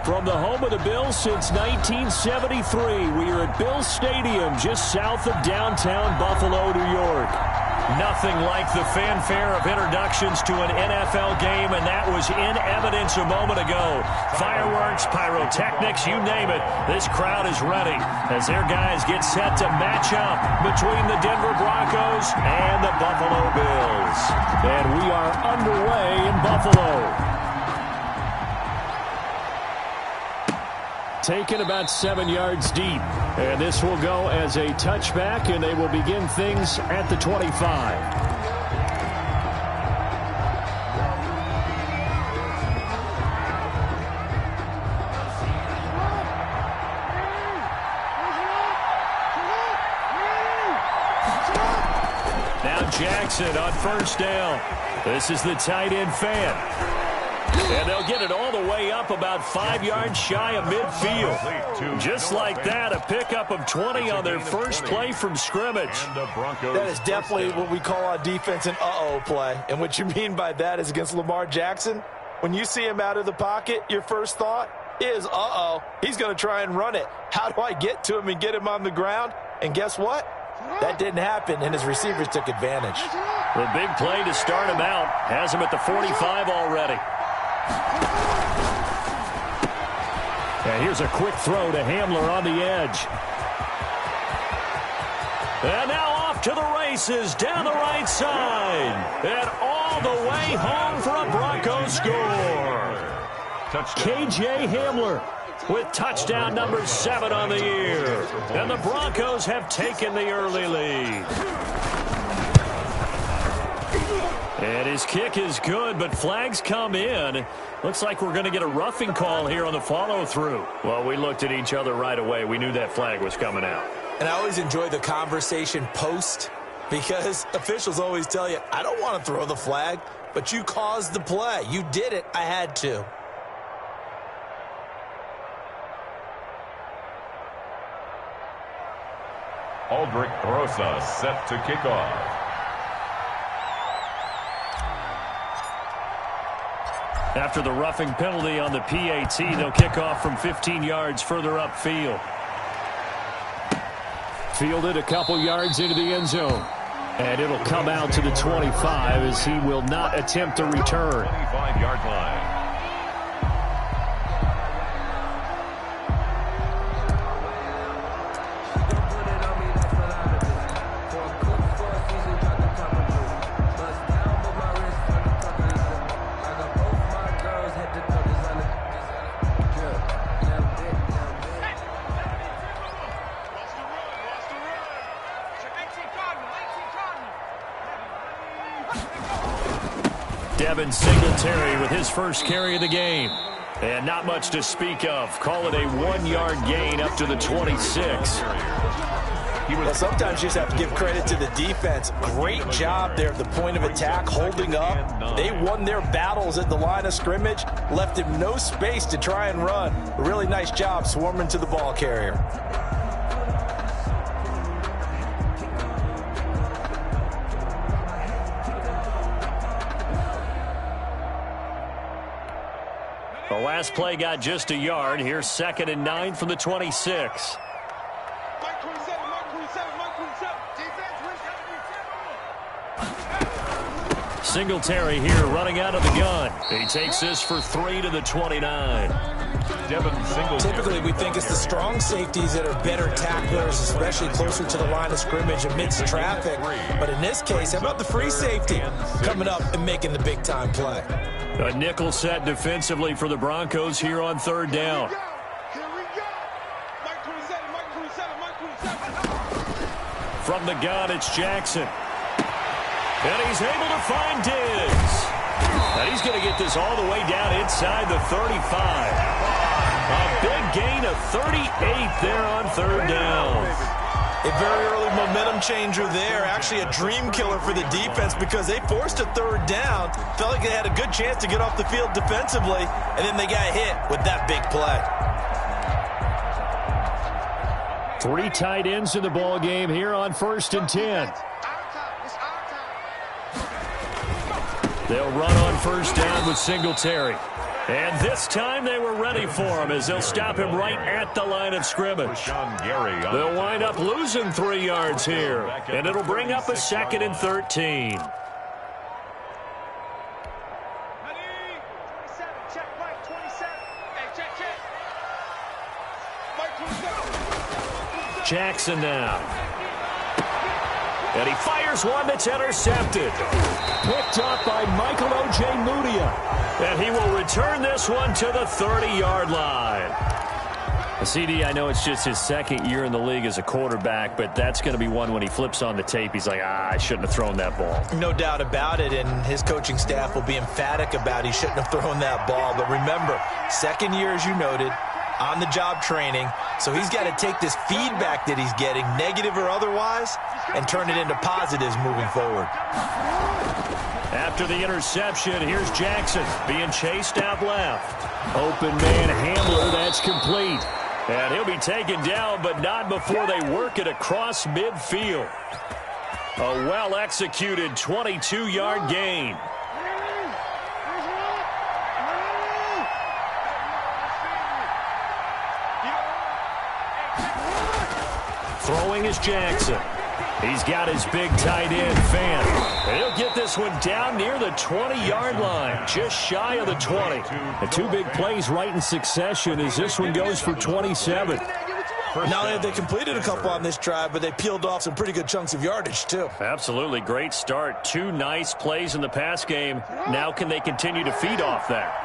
From the home of the Bills since 1973, we are at Bills Stadium just south of downtown Buffalo, New York. Nothing like the fanfare of introductions to an NFL game, and that was in evidence a moment ago. Fireworks, pyrotechnics, you name it. This crowd is ready as their guys get set to match up between the Denver Broncos and the Buffalo Bills. And we are underway in Buffalo. Taken about 7 yards deep. And this will go as a touchback, and they will begin things at the 25. Now Jackson on first down. This is the tight end fan. And they'll get it all the way up about 5 yards shy of midfield. Just like that, a pickup of 20 on their first play from scrimmage. That is definitely what we call on defense an uh-oh play. And what you mean by that is against Lamar Jackson, when you see him out of the pocket, your first thought is, uh-oh, he's going to try and run it. How do I get to him and get him on the ground? And guess what? That didn't happen, and his receivers took advantage. The big play to start him out has him at the 45 already. And here's a quick throw to Hamler on the edge. And now off to the races down the right side. And all the way home for a Broncos score. KJ Hamler with touchdown number 7 on the year. And the Broncos have taken the early lead. And his kick is good, but flags come in. Looks like we're going to get a roughing call here on the follow-through. Well, we looked at each other right away. We knew that flag was coming out. And I always enjoy the conversation post because officials always tell you, I don't want to throw the flag, but you caused the play. You did it. I had to. Aldrich Rosa set to kick off. After the roughing penalty on the PAT, they'll kick off from 15 yards further upfield. Fielded a couple yards into the end zone. And it'll come out to the 25 as he will not attempt a return. 25-yard line. Devin Singletary with his first carry of the game. And not much to speak of. Call it a 1-yard gain up to the 26. Well, sometimes you just have to give credit to the defense. Great job there at the point of attack, holding up. They won their battles at the line of scrimmage, left him no space to try and run. A really nice job swarming to the ball carrier. The last play got just a yard. Here's 2nd and 9 from the 26. Singletary here running out of the gun. He takes this for 3 to the 29. Devin Singletary. Typically, we think it's the strong safeties that are better tacklers, especially closer to the line of scrimmage amidst traffic. But in this case, how about the free safety coming up and making the big-time play? A nickel set defensively for the Broncos here on 3rd down. From the gun, it's Jackson. And he's able to find Diggs. And he's going to get this all the way down inside the 35. A big gain of 38 there on 3rd down. A very early momentum changer there. Actually a dream killer for the defense because they forced a 3rd down. Felt like they had a good chance to get off the field defensively, and then they got hit with that big play. 3 tight ends in the ball game here on 1st and 10. They'll run on 1st down with Singletary. And this time they were ready for him as they'll stop him right at the line of scrimmage. They'll wind up losing 3 yards here, and it'll bring up a 2nd and 13. Jackson now. And he fires one that's intercepted. Picked up by Michael O.J. Mudia. And he will return this one to the 30-yard line. CD, I know it's just his 2nd year in the league as a quarterback, but that's going to be one when he flips on the tape, he's like, I shouldn't have thrown that ball. No doubt about it, and his coaching staff will be emphatic about he shouldn't have thrown that ball. But remember, 2nd year, as you noted, on-the-job training, so he's got to take this feedback that he's getting, negative or otherwise, and turn it into positives moving forward. After the interception, here's Jackson being chased out left. Open man Hamler, that's complete. And he'll be taken down, but not before they work it across midfield. A well-executed 22-yard gain. Throwing is Jackson. He's got his big tight end, Fan. And he'll get this one down near the 20-yard line, just shy of the 20. The 2 big plays right in succession as this one goes for 27. Not only have they completed a couple on this drive, but they peeled off some pretty good chunks of yardage, too. Absolutely. Great start. 2 nice plays in the pass game. Now can they continue to feed off that?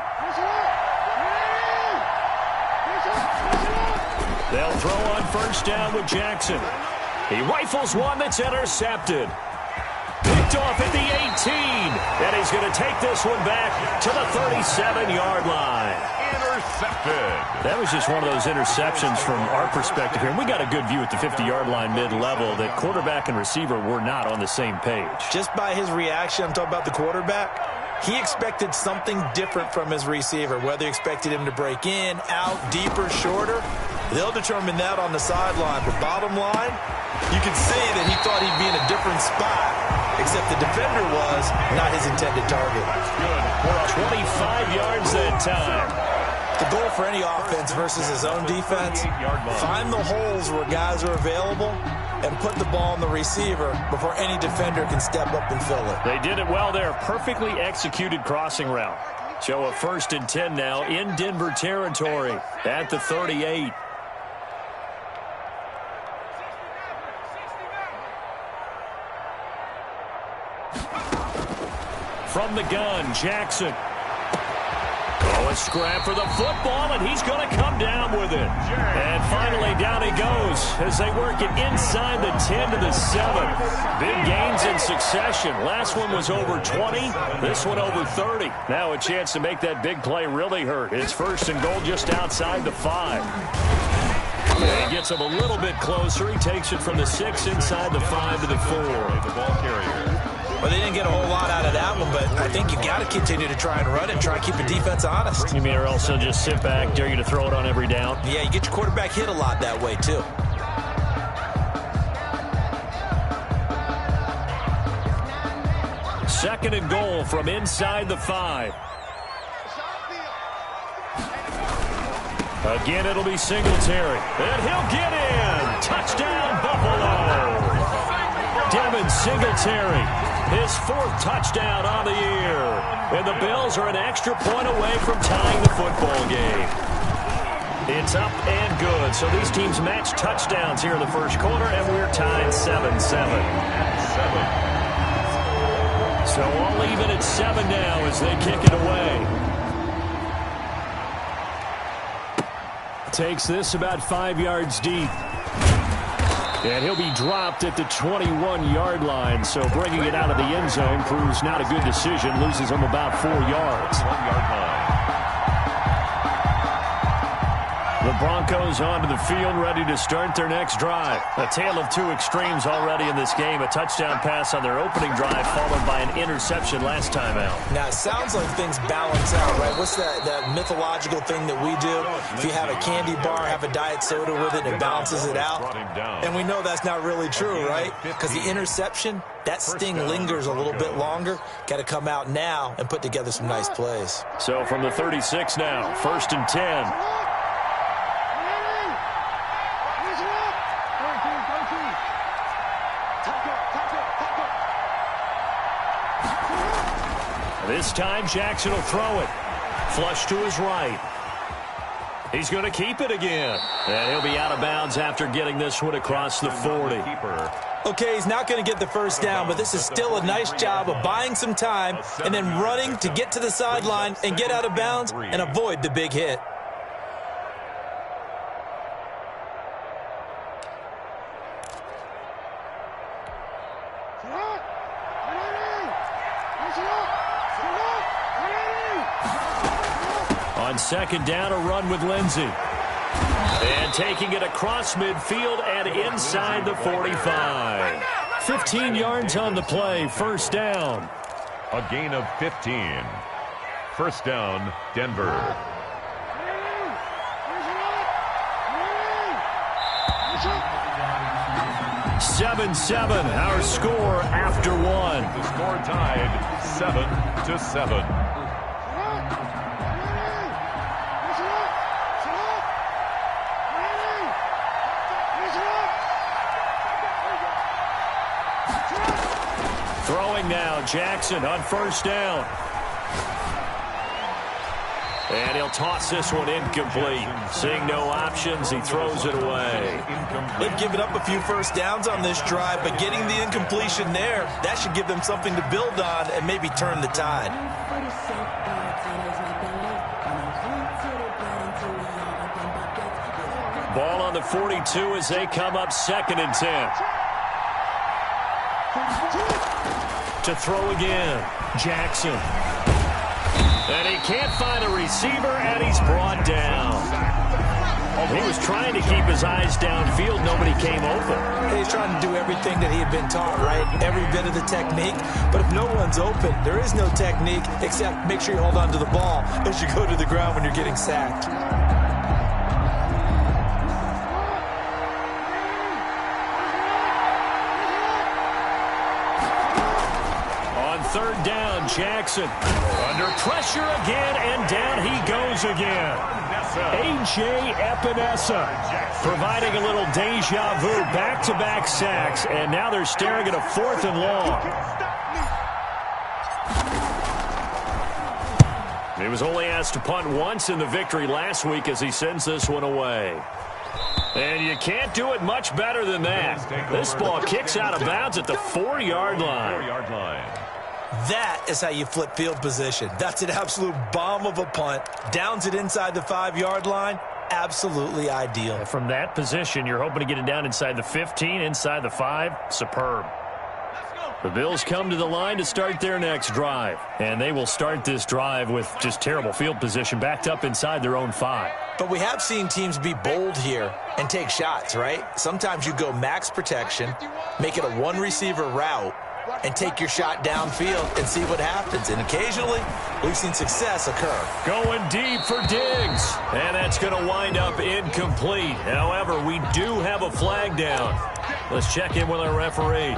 They'll throw on first down with Jackson. He rifles one that's intercepted. Picked off at the 18. And he's going to take this one back to the 37-yard line. Intercepted. That was just one of those interceptions from our perspective here. And we got a good view at the 50-yard line mid-level that quarterback and receiver were not on the same page. Just by his reaction, I'm talking about the quarterback, he expected something different from his receiver, whether he expected him to break in, out, deeper, shorter. They'll determine that on the sideline. But bottom line, you can see that he thought he'd be in a different spot, except the defender was not his intended target. 25 yards that time. The goal for any offense versus his own defense, find the holes where guys are available and put the ball on the receiver before any defender can step up and fill it. They did it well there. Perfectly executed crossing route. So a 1st and 10 now in Denver territory at the 38. From the gun, Jackson. Oh, a scrap for the football, and he's going to come down with it. And finally, down he goes as they work it inside the 10 to the 7. Big gains in succession. Last one was over 20. This one over 30. Now a chance to make that big play really hurt. It's 1st and goal just outside the 5. And he gets him a little bit closer. He takes it from the 6 inside the 5 to the 4. The ball carrier. Well, they didn't get a whole lot out of that one, but I think you got to continue to try and run it, try and keep the defense honest. You mean or else they'll just sit back, dare you to throw it on every down? Yeah, you get your quarterback hit a lot that way, too. Second and goal from inside the 5. Again, it'll be Singletary. And he'll get in. Touchdown, Buffalo. Devin Singletary, his 4th touchdown on the year. And the Bills are an extra point away from tying the football game. It's up and good. So these teams match touchdowns here in the first quarter, and we're tied 7-7. So all even at 7 now as they kick it away. Takes this about 5 yards deep. And he'll be dropped at the 21-yard line, so bringing it out of the end zone proves not a good decision. Loses him about 4 yards. 1-yard line. The Broncos onto the field, ready to start their next drive. A tale of two extremes already in this game. A touchdown pass on their opening drive, followed by an interception last time out. Now, it sounds like things balance out, right? What's that mythological thing that we do? If you have a candy bar, have a diet soda with it, it balances it out. And we know that's not really true, right? Because the interception, that sting lingers a little bit longer. Got to come out now and put together some nice plays. So from the 36 now, 1st and 10. This time, Jackson will throw it. Flush to his right. He's going to keep it again. And he'll be out of bounds after getting this one across the 40. Okay, he's not going to get the first down, but this is still a nice job of buying some time and then running to get to the sideline and get out of bounds and avoid the big hit. On 2nd down, a run with Lindsey. And taking it across midfield and inside the 45. 15 yards on the play, 1st down. A gain of 15. 1st down, Denver. Seven, our score after one. The score tied 7-7. Throwing now, Jackson on 1st down. And he'll toss this one incomplete. Seeing no options, he throws it away. They've given up a few first downs on this drive, but getting the incompletion there, that should give them something to build on and maybe turn the tide. Ball on the 42 as they come up 2nd and 10. To throw again, Jackson. And he can't find a receiver, and he's brought down. He was trying to keep his eyes downfield. Nobody came open. He's trying to do everything that he had been taught, right? Every bit of the technique. But if no one's open, there is no technique except make sure you hold on to the ball as you go to the ground when you're getting sacked. On 3rd down, Jackson under pressure again, and down he goes again. A.J. Epinesa providing a little deja vu, back-to-back sacks, and now they're staring at a 4th and long. He was only asked to punt once in the victory last week as he sends this one away. And you can't do it much better than that. This ball kicks out of bounds at the 4-yard line. That is how you flip field position. That's an absolute bomb of a punt. Downs it inside the 5-yard line. Absolutely ideal. And from that position, you're hoping to get it down inside the 15, inside the 5. Superb. The Bills come to the line to start their next drive. And they will start this drive with just terrible field position, backed up inside their own 5. But we have seen teams be bold here and take shots, right? Sometimes you go max protection, make it a one-receiver route, and take your shot downfield and see what happens. And occasionally, we've seen success occur. Going deep for Diggs. And that's going to wind up incomplete. However, we do have a flag down. Let's check in with our referee.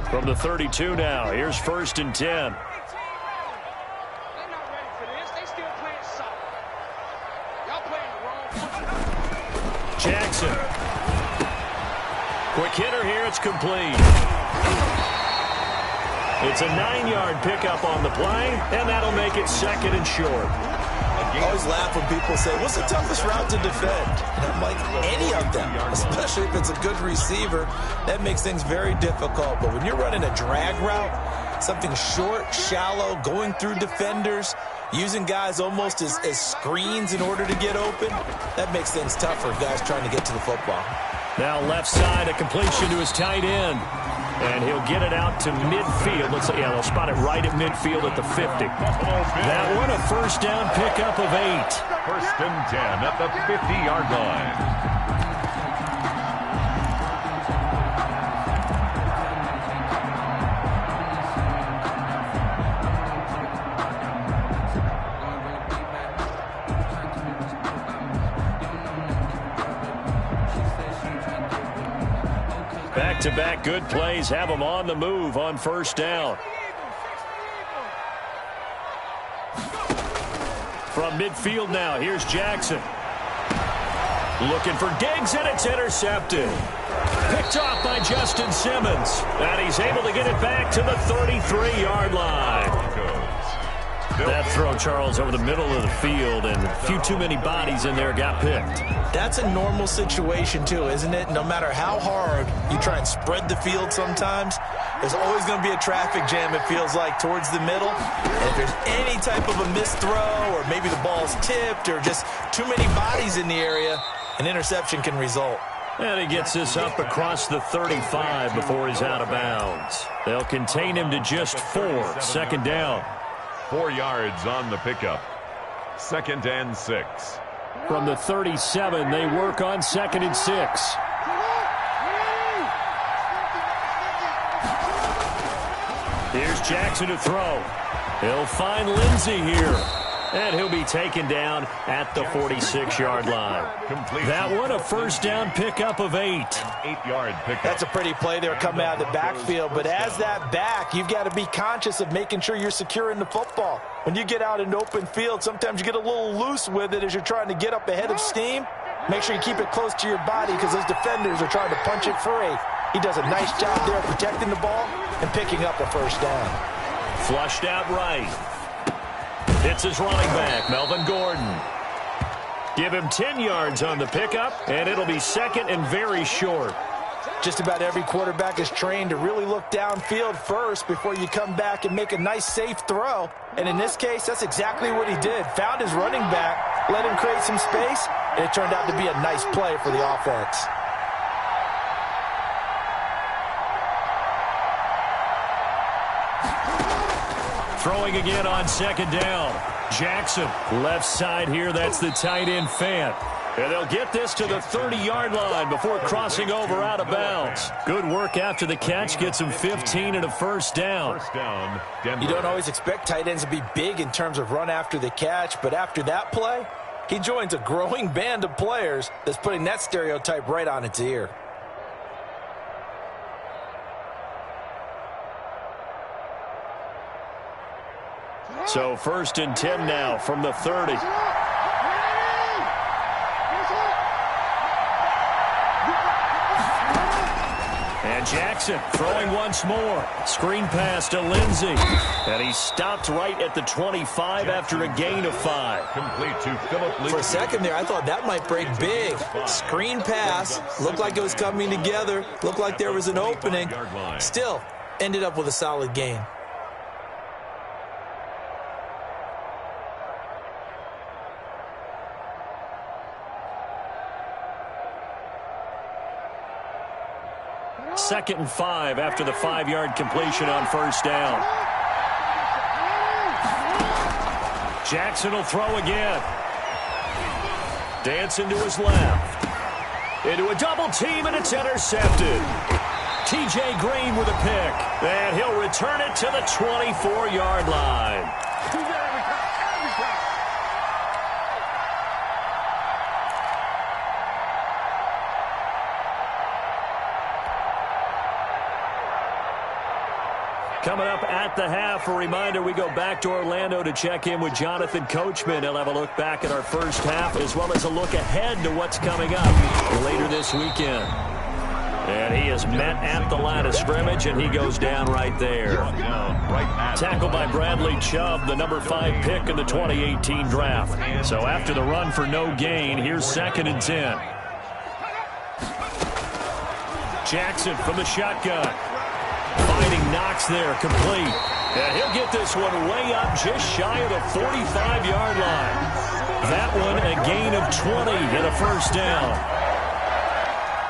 From the 32 now, here's 1st and 10. Jackson. Quick hitter here, it's complete. It's a 9-yard pickup on the play, and that'll make it 2nd and short. I always laugh when people say, what's the toughest route to defend? And I'm like, any of them, especially if it's a good receiver. That makes things very difficult. But when you're running a drag route, something short, shallow, going through defenders, using guys almost as screens in order to get open, that makes things tough for guys trying to get to the football. Now left side, a completion to his tight end. And he'll get it out to midfield. They'll spot it right at midfield at the 50. That one, a first down pickup of 8. First and 10 at the 50-yard line. Back-to-back good plays have them on the move on first down. From midfield now, here's Jackson. Looking for Diggs, and it's intercepted. Picked off by Justin Simmons. And he's able to get it back to the 33-yard line. That throw, Charles, over the middle of the field, and a few too many bodies in there got picked. That's a normal situation, too, isn't it? No matter how hard you try and spread the field sometimes, there's always going to be a traffic jam, it feels like, towards the middle. And if there's any type of a missed throw, or maybe the ball's tipped, or just too many bodies in the area, an interception can result. And he gets this up across the 35 before he's out of bounds. They'll contain him to just 4. Second down. 4 yards on the pickup. 2nd and 6. From the 37, they work on 2nd and 6. Here's Jackson to throw. He'll find Lindsey here. And he'll be taken down at the 46-yard line. That one, a first down pickup of 8. 8-yard pickup. That's a pretty play there coming out of the backfield. But as that back, you've got to be conscious of making sure you're securing the football. When you get out in open field, sometimes you get a little loose with it as you're trying to get up ahead of steam. Make sure you keep it close to your body because those defenders are trying to punch it free. He does a nice job there protecting the ball and picking up a first down. Flushed out right. It's his running back, Melvin Gordon. Give him 10 yards on the pickup, and it'll be second and very short. Just about every quarterback is trained to really look downfield first before you come back and make a nice, safe throw. And in this case, that's exactly what he did. Found his running back, let him create some space, and it turned out to be a nice play for the offense. Throwing again on second down. Jackson, left side here. That's the tight end, Fant. And they'll get this to the 30-yard line before crossing over out of bounds. Good work after the catch. Gets him 15 and a first down. First down, Denver. You don't always expect tight ends to be big in terms of run after the catch, but after that play, he joins a growing band of players that's putting that stereotype right on its ear. So 1st and 10 now from the 30. And Jackson throwing once more. Screen pass to Lindsey. And he stopped right at the 25 after a gain of 5. Complete to Phillip Lee. For a second there, I thought that might break big. Screen pass. Looked like it was coming together. Looked like there was an opening. Still, ended up with a solid gain. Second and 5 after the 5-yard completion on first down. Jackson will throw again. Dancing to his left. Into a double team, and it's intercepted. T.J. Green with a pick. And he'll return it to the 24-yard line. Coming up at the half, a reminder, we go back to Orlando to check in with Jonathan Coachman. He'll have a look back at our first half as well as a look ahead to what's coming up later this weekend. And he is met at the line of scrimmage, and he goes down right there. Tackled by Bradley Chubb, the number 5 pick in the 2018 draft. So after the run for no gain, here's 2nd and 10. Jackson from the shotgun. Fighting Knox there, complete. And he'll get this one way up just shy of the 45-yard line. That one a gain of 20 and a first down.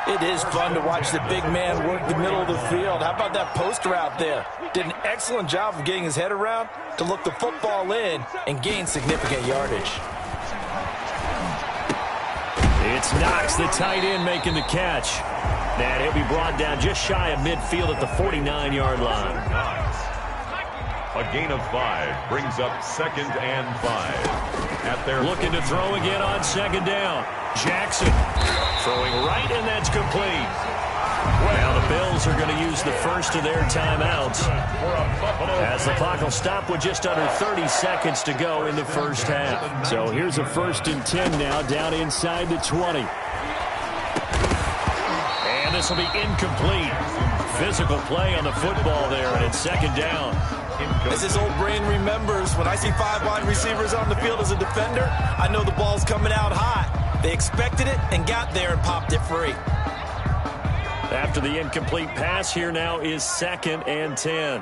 It is fun to watch the big man work the middle of the field. How about that post route there? Did an excellent job of getting his head around to look the football in and gain significant yardage. It's Knox, the tight end, making the catch. And he'll be brought down just shy of midfield at the 49-yard line. A gain of 5 brings up 2nd and 5. At their looking to throw again on 2nd down. Jackson throwing right, and that's complete. Now the Bills are going to use the first of their timeouts as the clock will stop with just under 30 seconds to go in the first half. So here's a 1st and 10 now, down inside the 20. And this will be incomplete. Physical play on the football there, and it's 2nd down. As his old brain remembers, when I see 5 wide receivers on the field as a defender, I know the ball's coming out hot. They expected it and got there and popped it free. After the incomplete pass, here now is 2nd and 10.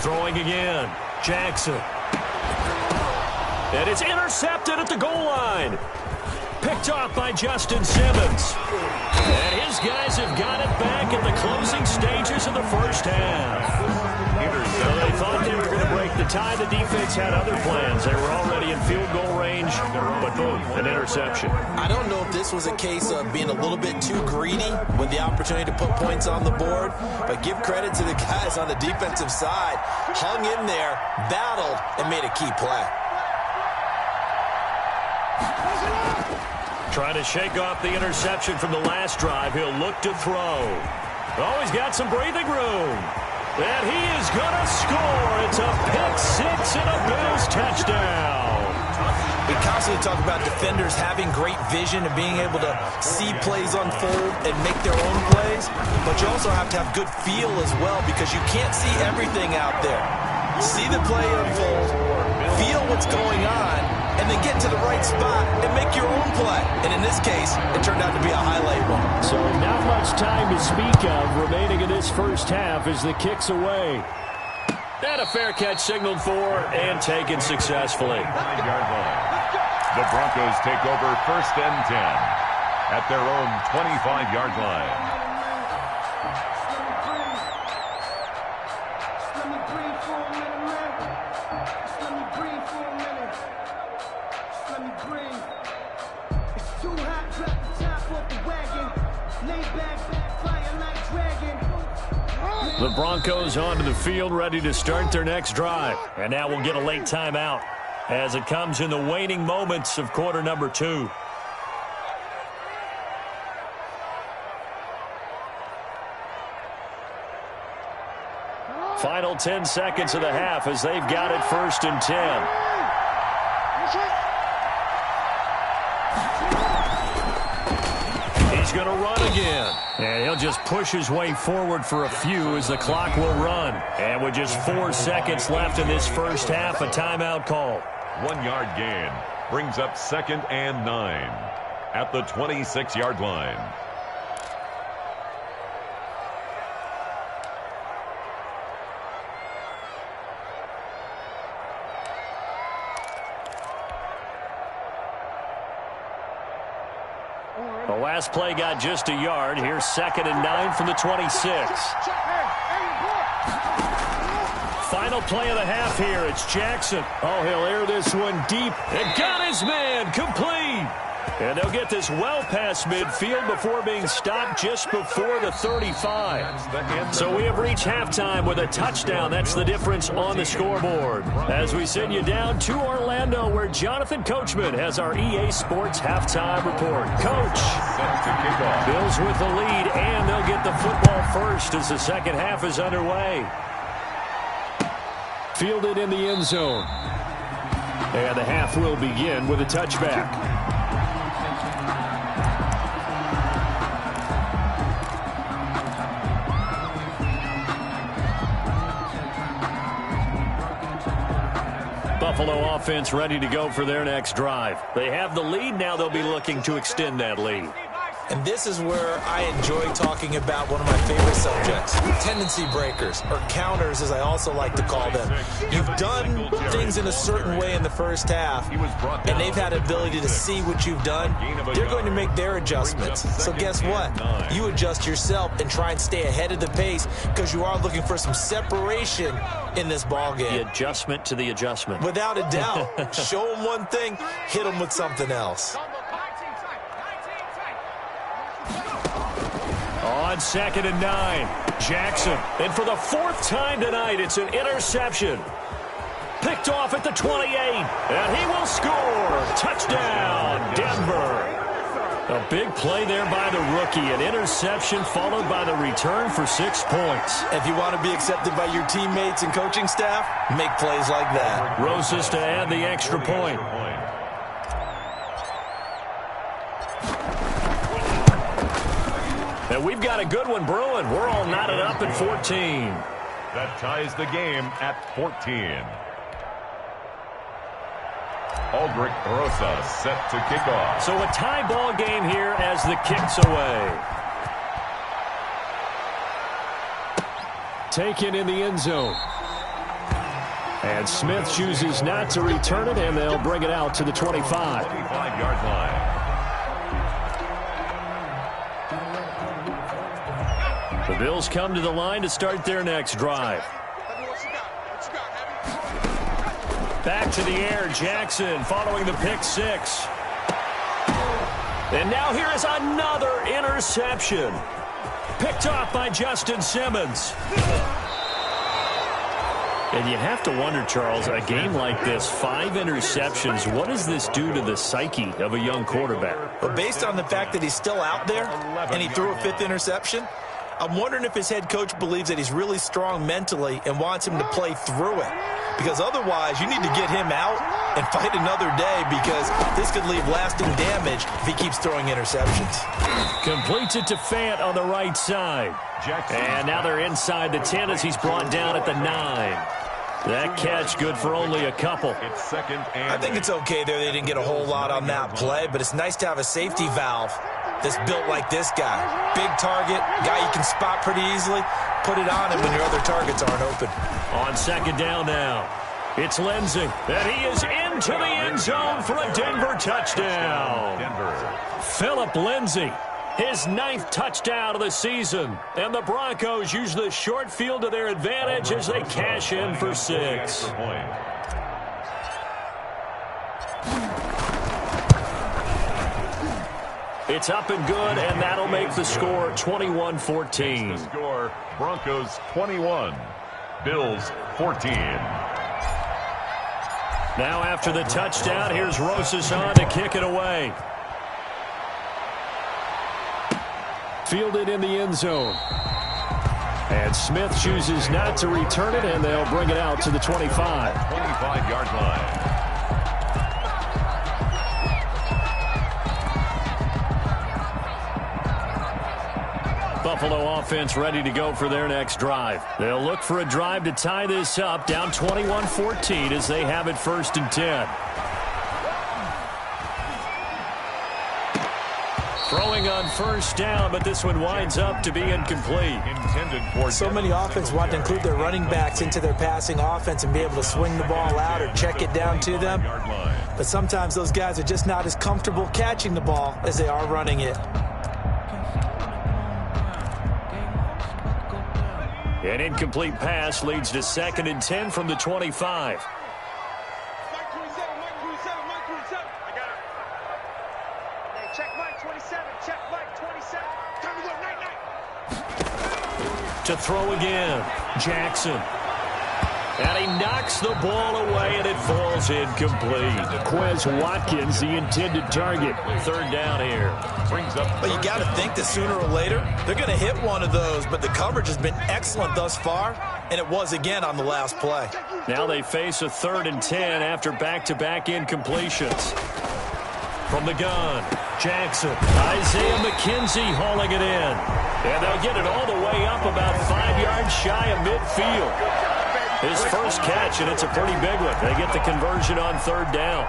Throwing again. Jackson. And it's intercepted at the goal line. Picked off by Justin Simmons. And his guys have got it back in the closing stages of the first half. So they thought they were going to break the tie. The defense had other plans. They were already in field goal range, but boom, an interception. I don't know if this was a case of being a little bit too greedy with the opportunity to put points on the board, but give credit to the guys on the defensive side. Hung in there, battled, and made a key play. Trying to shake off the interception from the last drive. He'll look to throw. Oh, he's got some breathing room. And he is going to score. It's a pick-6 and a Bills touchdown. We constantly talk about defenders having great vision and being able to see plays unfold and make their own plays, but you also have to have good feel as well because you can't see everything out there. See the play unfold, feel what's going on, and then get to the right spot and make your own play. And in this case, it turned out to be a highlight one. So not much time to speak of remaining in this first half as the kick's away. And a fair catch signaled for and taken successfully. 5-yard line. The Broncos take over 1st and 10 at their own 25-yard line. The Broncos onto the field, ready to start their next drive. And now we'll get a late timeout as it comes in the waning moments of quarter number 2. Final 10 seconds of the half as they've got it 1st and 10. He's going to run again. And he'll just push his way forward for a few as the clock will run. And with just 4 seconds left in this first half, a timeout call. 1-yard gain brings up 2nd and 9 at the 26-yard line. The last play got just a yard. Here's 2nd and 9 from the 26. Final play of the half here. It's Jackson. Oh, he'll air this one deep. And got his man complete. And they'll get this well past midfield before being stopped just before the 35. So we have reached halftime with a touchdown. That's the difference on the scoreboard. As we send you down to Orlando, where Jonathan Coachman has our EA Sports halftime report. Coach, Bills with the lead, and they'll get the football first as the second half is underway. Fielded in the end zone. And the half will begin with a touchback. Buffalo offense ready to go for their next drive. They have the lead. Now they'll be looking to extend that lead. And this is where I enjoy talking about one of my favorite subjects, tendency breakers, or counters as I also like to call them. You've done things in a certain way in the first half, and they've had the ability to see what you've done. They're going to make their adjustments. So guess what? You adjust yourself and try and stay ahead of the pace because you are looking for some separation in this ball game. The adjustment to the adjustment. Without a doubt. Show them one thing, hit them with something else. On 2nd and 9, Jackson. And for the 4th time tonight, it's an interception. Picked off at the 28, and he will score. Touchdown, Denver. A big play there by the rookie. An interception followed by the return for 6 points. If you want to be accepted by your teammates and coaching staff, make plays like that. Rosas to add the extra point. And we've got a good one brewing. We're all knotted up at 14. That ties the game at 14. Aldrich Rosas set to kick off. So a tie ball game here as the kick's away. Taken in the end zone. And Smith chooses not to return it, and they'll bring it out to the 25. 25-yard line. The Bills come to the line to start their next drive. Back to the air, Jackson following the pick 6. And now here is another interception. Picked off by Justin Simmons. And you have to wonder, Charles, a game like this, 5 interceptions, what does this do to the psyche of a young quarterback? But based on the fact that he's still out there and he threw a 5th interception, I'm wondering if his head coach believes that he's really strong mentally and wants him to play through it. Because otherwise, you need to get him out and fight another day because this could leave lasting damage if he keeps throwing interceptions. Completes it to Fant on the right side. And now they're inside the 10 as he's brought down at the 9. That catch good for only a couple. I think it's okay there. They didn't get a whole lot on that play, but it's nice to have a safety valve that's built like this guy. Big target, guy you can spot pretty easily. Put it on him when your other targets aren't open. On 2nd down now, it's Lindsey. And he is into the end zone for a Denver touchdown. Phillip Lindsey, his 9th touchdown of the season. And the Broncos use the short field to their advantage as they cash in for 6. It's up and good, and that'll make the score 21-14. Score, Broncos 21, Bills 14. Now after the touchdown, here's Rosas on to kick it away. Fielded in the end zone. And Smith chooses not to return it, and they'll bring it out to the 25. 25-yard line. Buffalo offense ready to go for their next drive. They'll look for a drive to tie this up, down 21-14 as they have it 1st and 10. Throwing on 1st down, but this one winds up to be incomplete. So many offenses want to include their running backs into their passing offense and be able to swing the ball out or check it down to them. But sometimes those guys are just not as comfortable catching the ball as they are running it. An incomplete pass leads to 2nd and 10 from the 25. To throw again, Jackson. And he knocks the ball away, and it falls incomplete. Quez Watkins, the intended target. 3rd down here. But you got to think that sooner or later, they're going to hit one of those, but the coverage has been excellent thus far, and it was again on the last play. Now they face a 3rd and 10 after back-to-back incompletions. From the gun, Jackson. Isaiah McKenzie hauling it in. And they'll get it all the way up about 5 yards shy of midfield. His first catch, and it's a pretty big one. They get the conversion on 3rd down.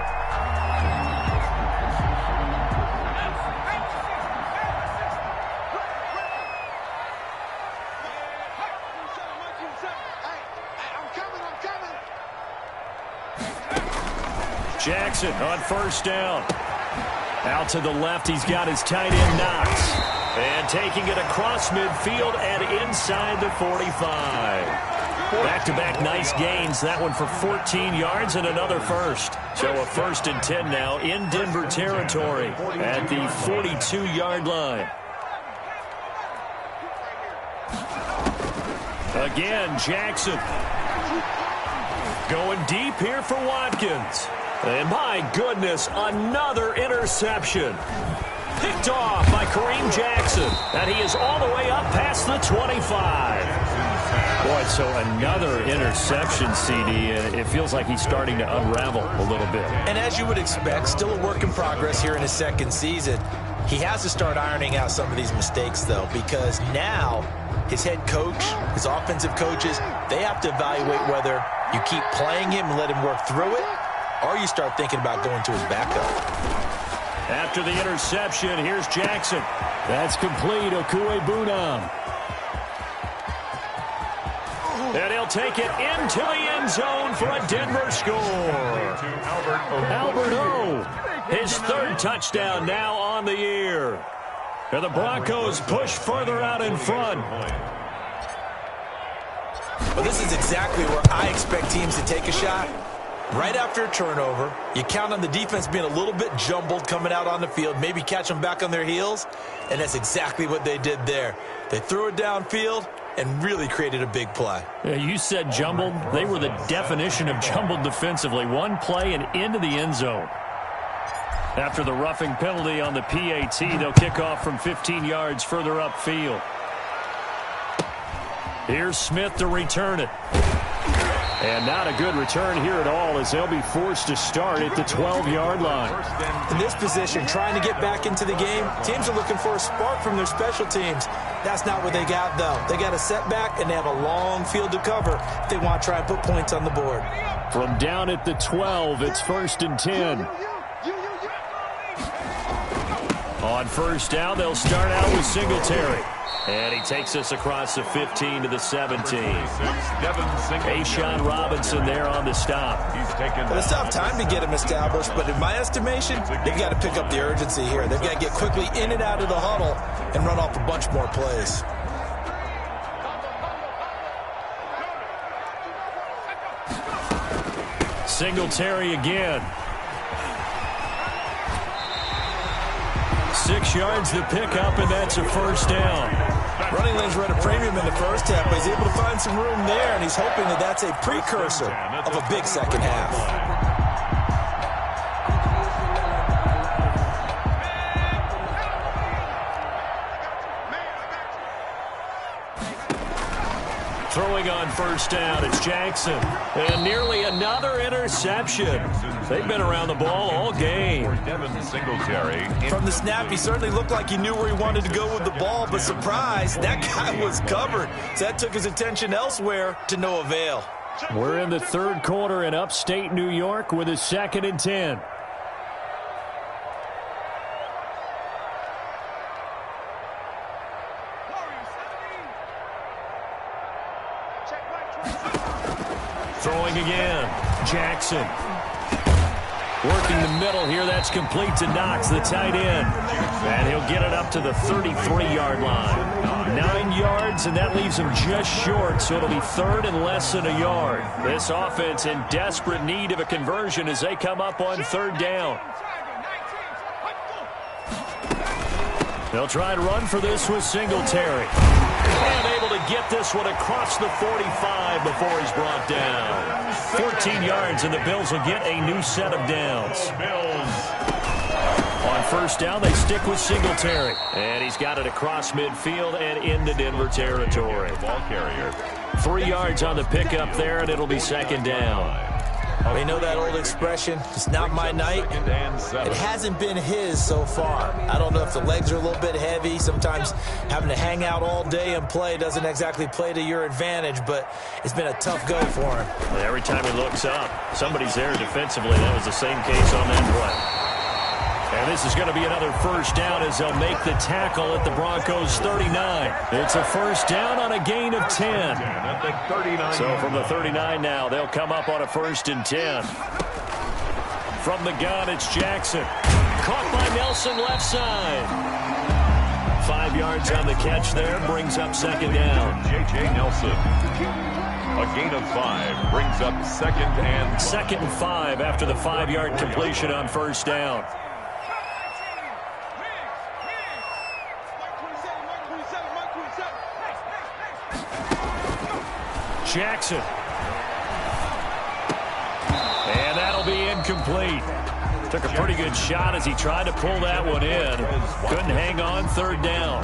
Jackson on first down. Out to the left, he's got his tight end Knox. And taking it across midfield and inside the 45. Back-to-back nice gains. That one for 14 yards and another first. So a 1st and 10 now in Denver territory at the 42-yard line. Again, Jackson. Going deep here for Watkins. And my goodness, another interception. Picked off by Kareem Jackson. And he is all the way up past the 25. Boy, so another interception, CD. And it feels like he's starting to unravel a little bit. And as you would expect, still a work in progress here in his second season. He has to start ironing out some of these mistakes, though, because now his head coach, his offensive coaches, they have to evaluate whether you keep playing him and let him work through it, or you start thinking about going to his backup. After the interception, here's Jackson. That's complete. Okuegbunam. And he'll take it into the end zone for a Denver score. Albert O. His 3rd touchdown now on the year. And the Broncos push further out in front. Well, this is exactly where I expect teams to take a shot. Right after a turnover, you count on the defense being a little bit jumbled coming out on the field, maybe catch them back on their heels, and that's exactly what they did there. They threw it downfield and really created a big play. Yeah, you said jumbled. They were the definition of jumbled defensively. One play and into the end zone. After the roughing penalty on the PAT, they'll kick off from 15 yards further upfield. Here's Smith to return it. And not a good return here at all as they'll be forced to start at the 12-yard line. In this position, trying to get back into the game, teams are looking for a spark from their special teams. That's not what they got, though. They got a setback, and they have a long field to cover if they want to try and put points on the board. From down at the 12, it's 1st and 10. On first down, they'll start out with Singletary. And he takes us across the 15 to the 17. A'Shawn Robinson there on the stop. Well, it's tough time to get him established, but in my estimation, they've got to pick up the urgency here. They've got to get quickly in and out of the huddle and run off a bunch more plays. Singletary again. 6 yards to pick up, and that's a first down. Running lanes run a premium in the first half, but he's able to find some room there, and he's hoping that that's a precursor of a big second half. Throwing on first down, it's Jackson. And nearly another interception. They've been around the ball all game. From the snap, he certainly looked like he knew where he wanted to go with the ball, but surprise, that guy was covered. So that took his attention elsewhere to no avail. We're in the 3rd quarter in upstate New York with a 2nd and 10. Throwing again. Jackson. Working the middle here. That's complete to Knox, the tight end. And he'll get it up to the 33-yard line. 9 yards, and that leaves him just short, so it'll be 3rd and less than a yard. This offense in desperate need of a conversion as they come up on 3rd down. They'll try and run for this with Singletary. And able to get this one across the 45 before he's brought down. 14 yards, and the Bills will get a new set of downs. On first down, they stick with Singletary. And he's got it across midfield and into Denver territory. 3 yards on the pickup there, and it'll be 2nd down. They know that old expression, it's not my night. It hasn't been his so far. I don't know if the legs are a little bit heavy. Sometimes having to hang out all day and play doesn't exactly play to your advantage, but it's been a tough go for him. Every time he looks up, somebody's there defensively. That was the same case on that play. And this is going to be another first down as they'll make the tackle at the Broncos' 39. It's a first down on a gain of 10. So from the 39 now, they'll come up on a 1st and 10. From the gun, it's Jackson. Caught by Nelson left side. 5 yards on the catch there, brings up second down. J.J. Nelson. A gain of 5 brings up second and 5 after the 5-yard completion on first down. Jackson. And that'll be incomplete. Took a pretty good shot as he tried to pull that one in. Couldn't hang on, third down.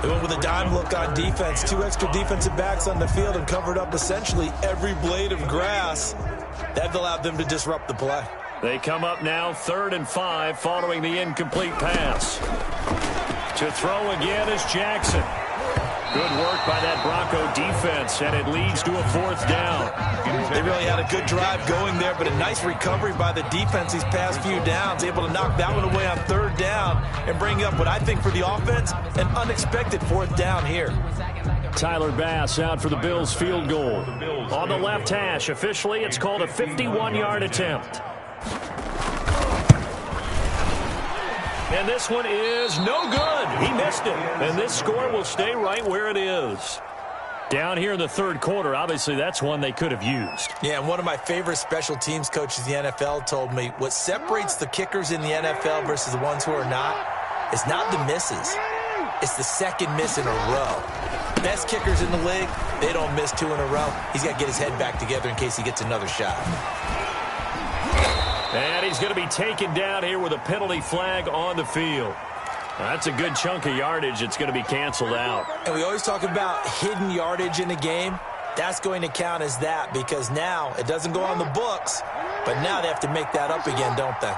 They went with a dime look on defense. 2 extra defensive backs on the field and covered up essentially every blade of grass. That allowed them to disrupt the play. They come up now 3rd and 5 following the incomplete pass. To throw again is Jackson. Good work by that Bronco defense, and it leads to a 4th down. They really had a good drive going there, but a nice recovery by the defense these past few downs, able to knock that one away on 3rd down and bring up what I think for the offense, an unexpected 4th down here. Tyler Bass out for the Bills field goal. On the left hash, officially it's called a 51-yard attempt. And this one is no good. He missed it. And this score will stay right where it is. Down here in the 3rd quarter, obviously that's one they could have used. Yeah, and one of my favorite special teams coaches in the NFL told me what separates the kickers in the NFL versus the ones who are not is not the misses. It's the second miss in a row. Best kickers in the league, they don't miss 2 in a row. He's got to get his head back together in case he gets another shot. And he's going to be taken down here with a penalty flag on the field. That's a good chunk of yardage. It's going to be canceled out. And we always talk about hidden yardage in a game. That's going to count as that because now it doesn't go on the books, but now they have to make that up again, don't they?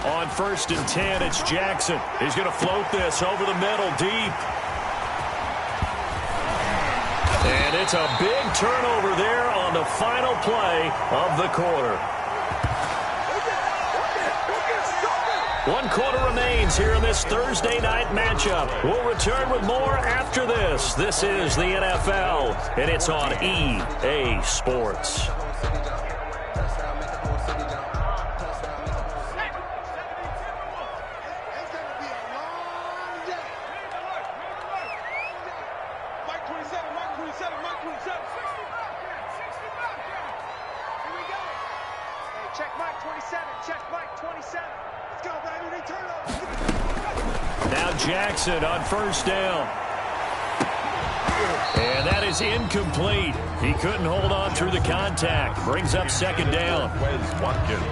On 1st and 10, it's Jackson. He's going to float this over the middle deep. And it's a big turnover there on the final play of the quarter. 1 quarter remains here in this Thursday night matchup. We'll return with more after this. This is the NFL, and it's on EA Sports. Jackson on 1st down. And that is incomplete. He couldn't hold on through the contact. Brings up 2nd down.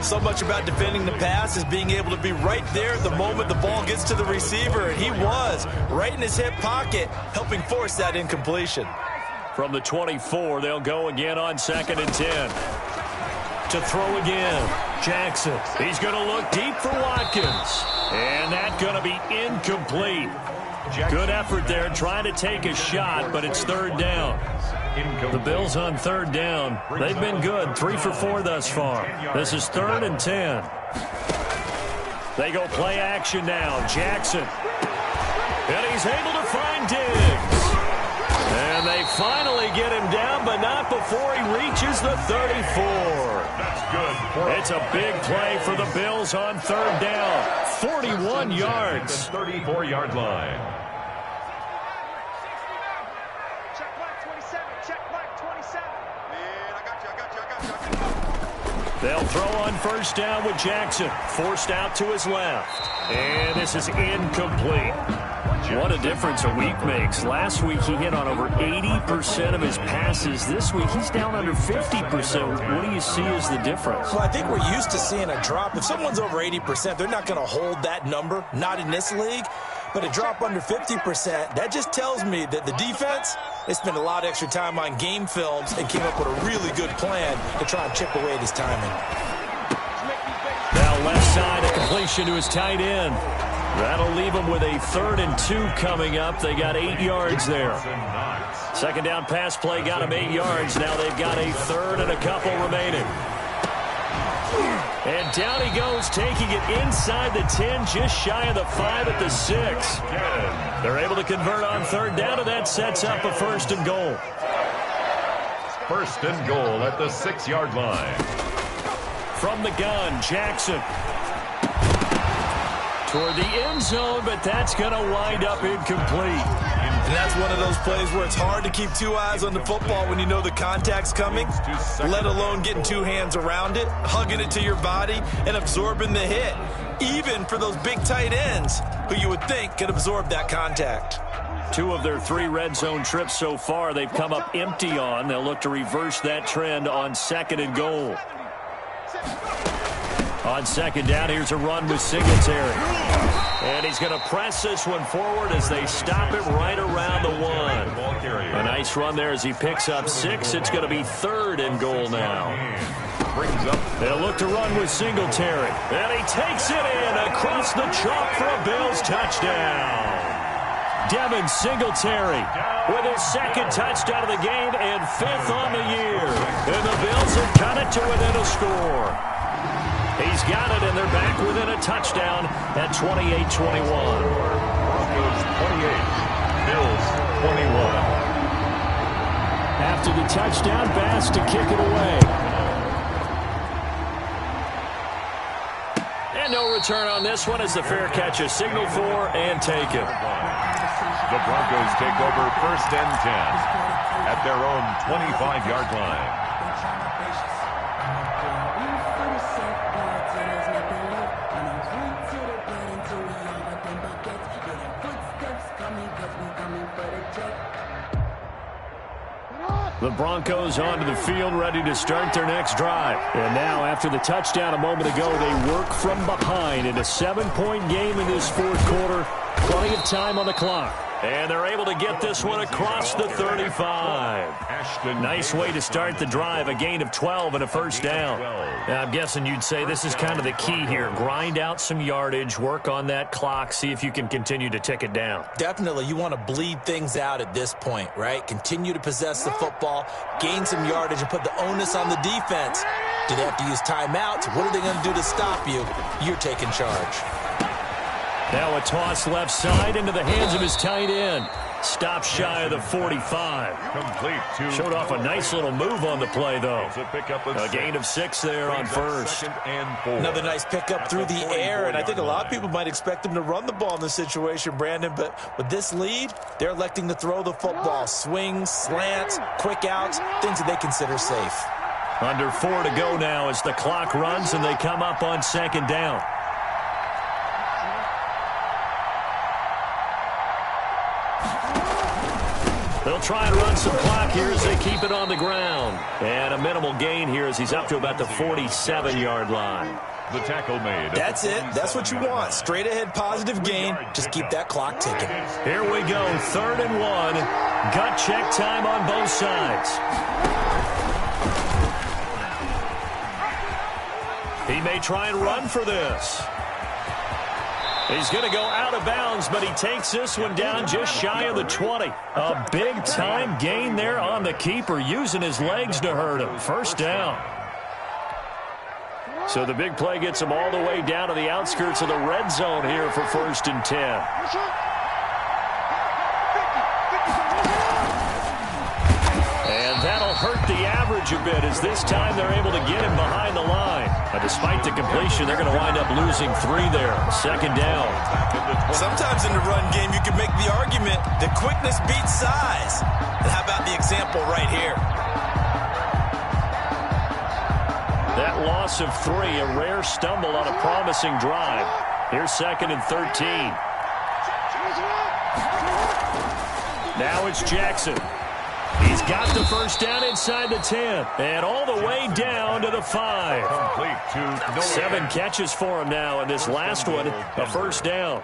So much about defending the pass is being able to be right there the moment the ball gets to the receiver. And he was right in his hip pocket, helping force that incompletion. From the 24, they'll go again on 2nd and 10. To throw again, Jackson. He's going to look deep for Watkins. And that's going to be incomplete. Good effort there trying to take a shot, but it's 3rd down. The Bills on 3rd down. They've been good, 3 for 4 thus far. This is 3rd and 10. They go play action now. Jackson. And he's able to find Diggs. And they finally get him down, but not before he reaches the 34. That's good. It's a big play for the Bills on 3rd down. 41 yards. 34-yard line. Check mark 27. Check mark 27. Man, I got you. They'll throw on 1st down with Jackson. Forced out to his left. And this is incomplete. What a difference a week makes. Last week he hit on over 80% of his passes. This week he's down under 50%. What do you see as the difference? Well, I think we're used to seeing a drop. If someone's over 80%, they're not going to hold that number, not in this league. But a drop under 50%, that just tells me that the defense, they spent a lot of extra time on game films and came up with a really good plan to try and chip away at his timing. Now left side, a completion to his tight end. That'll leave them with a 3rd and 2 coming up. They got 8 yards there. 2nd down pass play got them 8 yards. Now they've got a 3rd and a couple remaining. And down he goes, taking it inside the 10, just shy of the 5 at the 6. They're able to convert on third down, and that sets up a 1st and goal. 1st and goal at the 6-yard line. From the gun, Jackson. Toward the end zone, but that's going to wind up incomplete. And that's one of those plays where it's hard to keep 2 eyes on the football when you know the contact's coming, let alone getting 2 hands around it, hugging it to your body, and absorbing the hit, even for those big tight ends who you would think could absorb that contact. 2 of their 3 red zone trips so far they've come up empty on. They'll look to reverse that trend on 2nd and goal. On 2nd down, here's a run with Singletary. And he's going to press this one forward as they stop it right around the 1. A nice run there as he picks up 6. It's going to be 3rd and goal now. They'll look to run with Singletary. And he takes it in across the chalk for a Bills touchdown. Devin Singletary with his 2nd touchdown of the game and 5th on the year. And the Bills have cut it to within a score. He's got it, and they're back within a touchdown at 28-21. Broncos 28, Bills 21. After the touchdown, Bass to kick it away. And no return on this one as the fair catch is signaled for and taken. The Broncos take over 1st and 10 at their own 25-yard line. The Broncos onto the field, ready to start their next drive. And now, after the touchdown a moment ago, they work from behind in a 7-point game in this 4th quarter. Plenty of time on the clock. And they're able to get this one across the 35. Nice way to start the drive, a gain of 12 and a 1st down. Now, I'm guessing you'd say this is kind of the key here. Grind out some yardage, work on that clock, see if you can continue to tick it down. Definitely, you want to bleed things out at this point, right? Continue to possess the football, gain some yardage, and put the onus on the defense. Do they have to use timeouts? What are they going to do to stop you? You're taking charge. Now a toss left side into the hands of his tight end. Stop shy of the 45. Complete to Showed off a nice little move on the play, though. A gain of 6 there on 1st. Another nice pickup through the air, and I think a lot of people might expect him to run the ball in this situation, Brandon, but with this lead, they're electing to throw the football. Swings, slants, quick outs, things that they consider safe. Under 4 to go now as the clock runs and they come up on 2nd down. They'll try and run some clock here as they keep it on the ground. And a minimal gain here as he's up to about the 47-yard line. The tackle made. That's it. That's what you want. Straight ahead positive gain. Just keep that clock ticking. Here we go. 3rd and 1. Gut check time on both sides. He may try and run for this. He's going to go out of bounds, but he takes this one down just shy of the 20. A big-time gain there on the keeper, using his legs to hurt him. 1st down. So the big play gets him all the way down to the outskirts of the red zone here for 1st and 10. And that'll hurt the average a bit as this time they're able to get him behind the line. But despite the completion, they're going to wind up losing 3 there. 2nd down. Sometimes in the run game, you can make the argument that quickness beats size. And how about the example right here? That loss of 3, a rare stumble on a promising drive. Here's 2nd and 13. Now it's Jackson. He's got the 1st down inside the 10. And all the way down to the 5. Complete to 7 catches for him now, and this last one, a 1st down.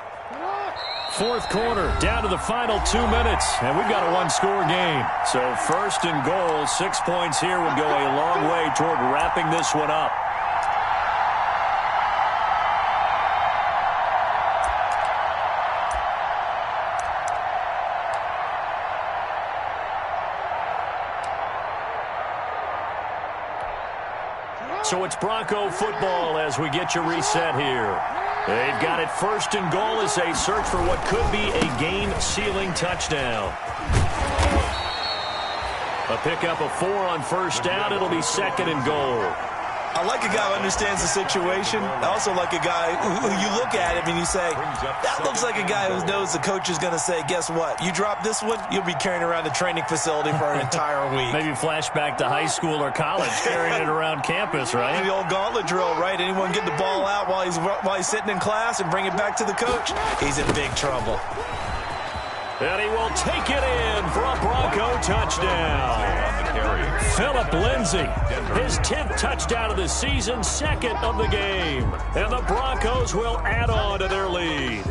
4th quarter, down to the final 2 minutes, and we've got a 1-score game. So 1st and goal, 6 points here would go a long way toward wrapping this one up. So it's Bronco football as we get you reset here. They've got it first and goal as they search for what could be a game-sealing touchdown. A pickup of 4 on first down. It'll be second and goal. I like a guy who understands the situation. I also like a guy who you look at him and you say, that looks like a guy who knows the coach is going to say, guess what? You drop this one, you'll be carrying around the training facility for an entire week. Maybe flashback to high school or college, carrying it around campus, right? The old gauntlet drill, right? Anyone get the ball out while he's sitting in class and bring it back to the coach? He's in big trouble. And he will take it in for a Bronco touchdown. Phillip Lindsay, his 10th touchdown of the season, second of the game. And the Broncos will add on to their lead.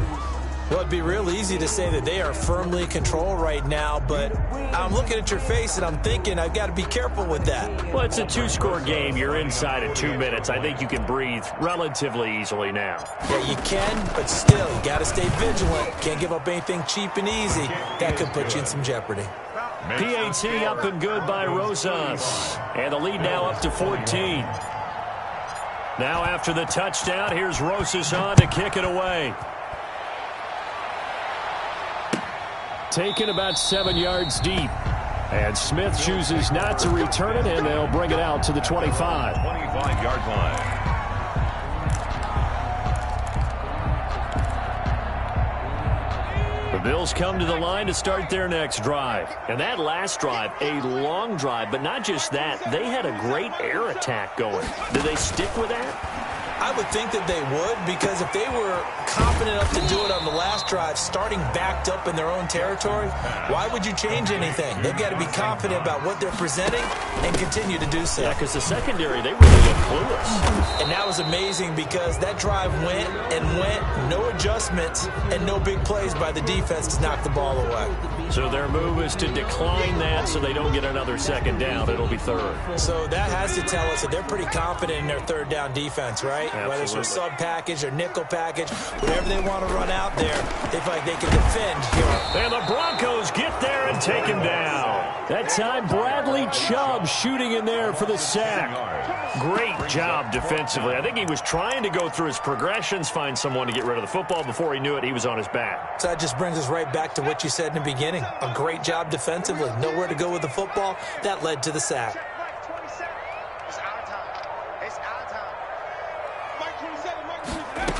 Well, it'd be real easy to say that they are firmly in control right now, but I'm looking at your face and I'm thinking I've got to be careful with that. Well, it's a 2-score game. You're inside of 2 minutes. I think you can breathe relatively easily now. Yeah, you can, but still, you got to stay vigilant. Can't give up anything cheap and easy. That could put you in some jeopardy. PAT up and good by Rosas. And the lead now up to 14. Now after the touchdown, here's Rosas on to kick it away. Taken about 7 yards deep. And Smith chooses not to return it, and they'll bring it out to the 25. 25-yard line. The Bills come to the line to start their next drive. And that last drive, a long drive, but not just that. They had a great air attack going. Did they stick with that? I would think that they would, because if they were confident enough to do it on the last drive, starting backed up in their own territory, why would you change anything? They've got to be confident about what they're presenting and continue to do so. Yeah, because the secondary, they really look clueless. And that was amazing because that drive went and went, no adjustments, and no big plays by the defense to knock the ball away. So their move is to decline that so they don't get another second down. It'll be third. So that has to tell us that they're pretty confident in their third down defense, right? Absolutely. Whether it's a sub package or nickel package, whatever they want to run out there, they feel like they can defend here. And the Broncos get there and take him down. That time, Bradley Chubb shooting in there for the sack. Great job defensively. I think he was trying to go through his progressions, find someone to get rid of the football. Before he knew it, he was on his back. So that just brings us right back to what you said in the beginning. A great job defensively. Nowhere to go with the football. That led to the sack. It's our time. It's our time. Mike 27, Mike 27.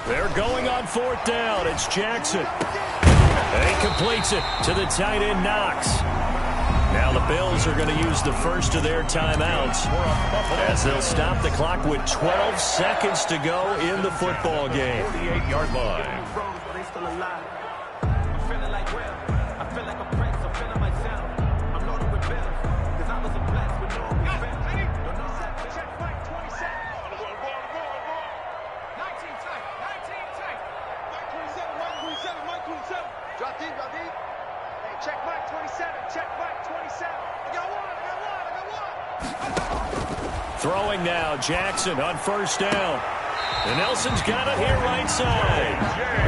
They're going on fourth down. It's Jackson. And he completes it to the tight end, Knox. Now the Bills are going to use the first of their timeouts as they'll stop the clock with 12 seconds to go in the football game. 48-yard line. Drop deep, drop deep. Hey, check Mike 27, check Mike 27. I got one. Throwing now, Jackson on first down. And Nelson's got it here right side.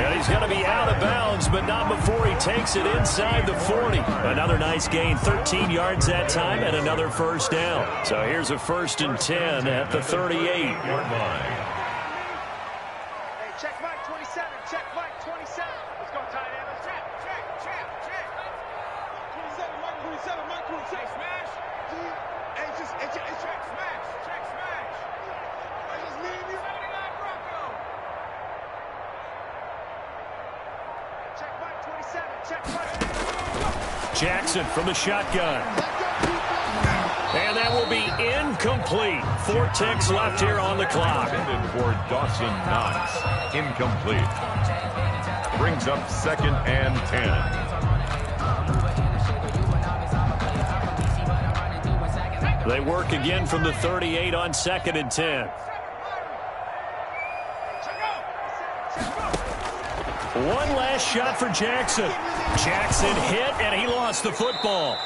And he's going to be out of bounds, but not before he takes it inside the 40. Another nice gain, 13 yards that time, and another first down. So here's a 1st and 10 at the 38-yard line. Hey, check Mike 27, check Mike 27. Let's go, tight end. Let's check. Mike 27, Mike 27. Hey, smash. Hey, check, smash. Check, smash. I just leave you. 79 Bronco. Check Mike 27, check Mike. Jackson from the shotgun. And that will be incomplete. 4 ticks left here on the clock. Intended for Dawson Knox. Incomplete. Brings up 2nd and 10. They work again from the 38 on 2nd and 10. One last shot for Jackson. Jackson hit, and he lost the football.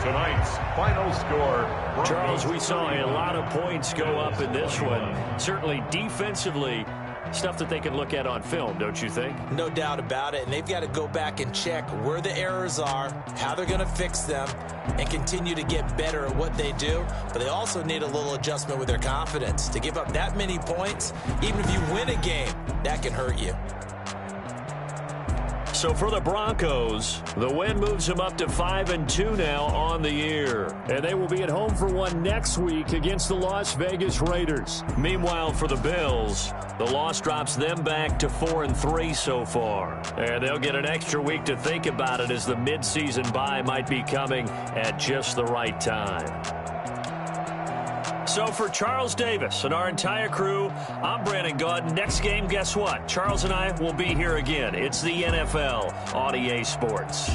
Tonight's final score. Charles, we saw a lot of points go up in this one. Certainly defensively, Stuff that they can look at on film, don't you think? No doubt about it, and they've got to go back and check where the errors are, how they're going to fix them, and continue to get better at what they do. But they also need a little adjustment with their confidence. To give up that many points, even if you win a game, that can hurt you. So for the Broncos, the win moves them up to 5-2 now on the year. And they will be at home for one next week against the Las Vegas Raiders. Meanwhile, for the Bills, the loss drops them back to 4-3 so far. And they'll get an extra week to think about it as the midseason bye might be coming at just the right time. So for Charles Davis and our entire crew, I'm Brandon Gaudin. Next game, guess what? Charles and I will be here again. It's the NFL on EA Sports.